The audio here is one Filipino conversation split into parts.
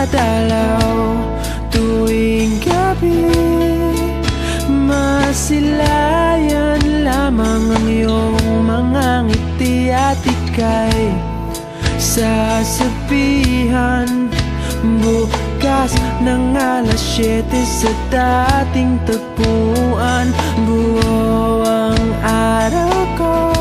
dumadalaw tuwing gabi. Masilayan lamang ang iyong mga ngiti at ika'y sasabihan bukas ng alas 7 sa dating tagpuan. Buo ang araw ko,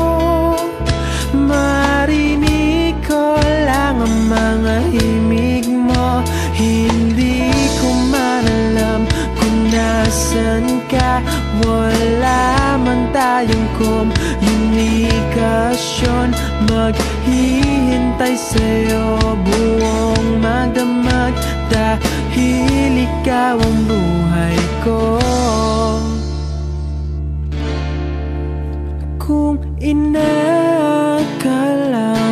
marinig ko lang ang mga himig mo. Hindi ko man alam kung nasan ka, wala man tayong komunikasyon. Maghihintay sa'yo buong magdamag, dahil ikaw ang buhay ko. Kung inakala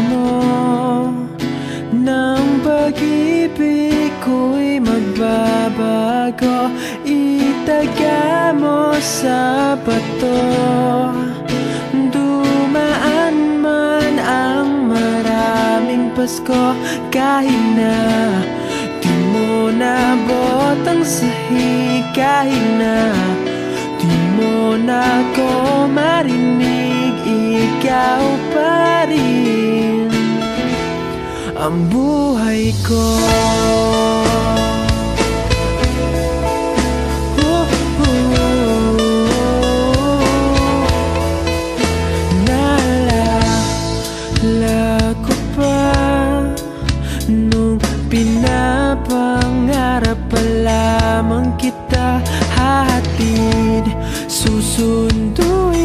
mo ng pag-ibig ko'y magbabago, itaga mo sa bato. Dumaan man ang maraming Pasko, kahit na di mo nabot ang sahig, kahit na di mo na ako marinig, ikaw pa rin ang buhay ko. Naalala ko pa nung pinapangarap pa lamang kita, hatid susunduin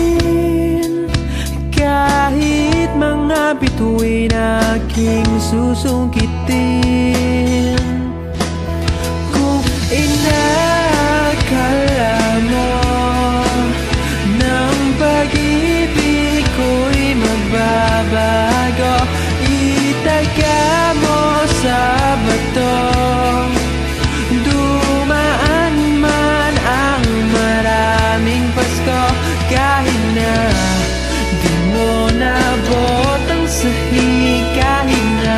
kahit mga bituin aking susungkitin. Kung inakala mo ng pag-ibig ko'y magbabago, itaga mo sa bato. Dumaan man ang maraming Pasko, kahit na di mo nabot ang sahig, kahit na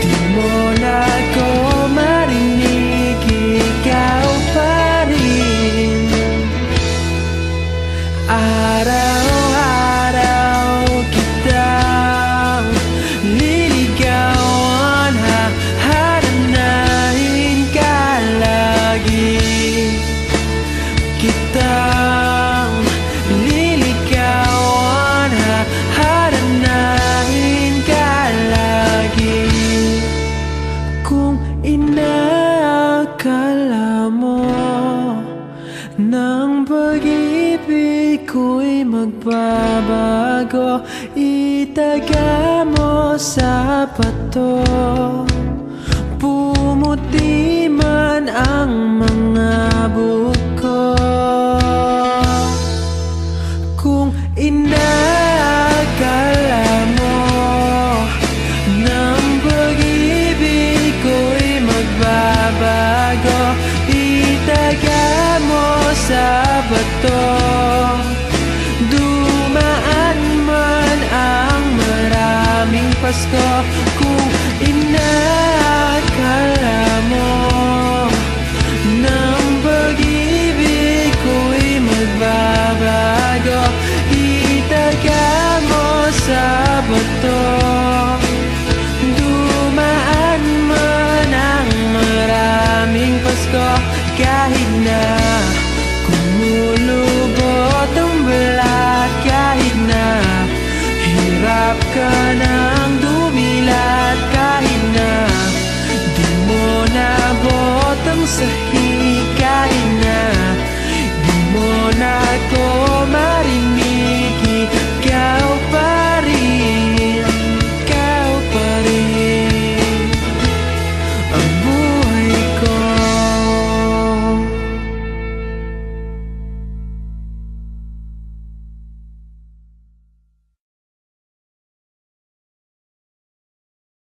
di mo na ako marinig, ikaw pa rin. Araw-araw kitang liligawan, hahanapin ka lagi. Kitang liligawan, hahanapin ka lagi. Kung inakala mo ng pag-ibig ko'y magbabago, itaga mo sa bato. Pumuti man ang mga buko. Kung inakala mo ng pag-ibig ko'y magbabago, itaga mo sa bato. Dumaan man ang maraming Pasko,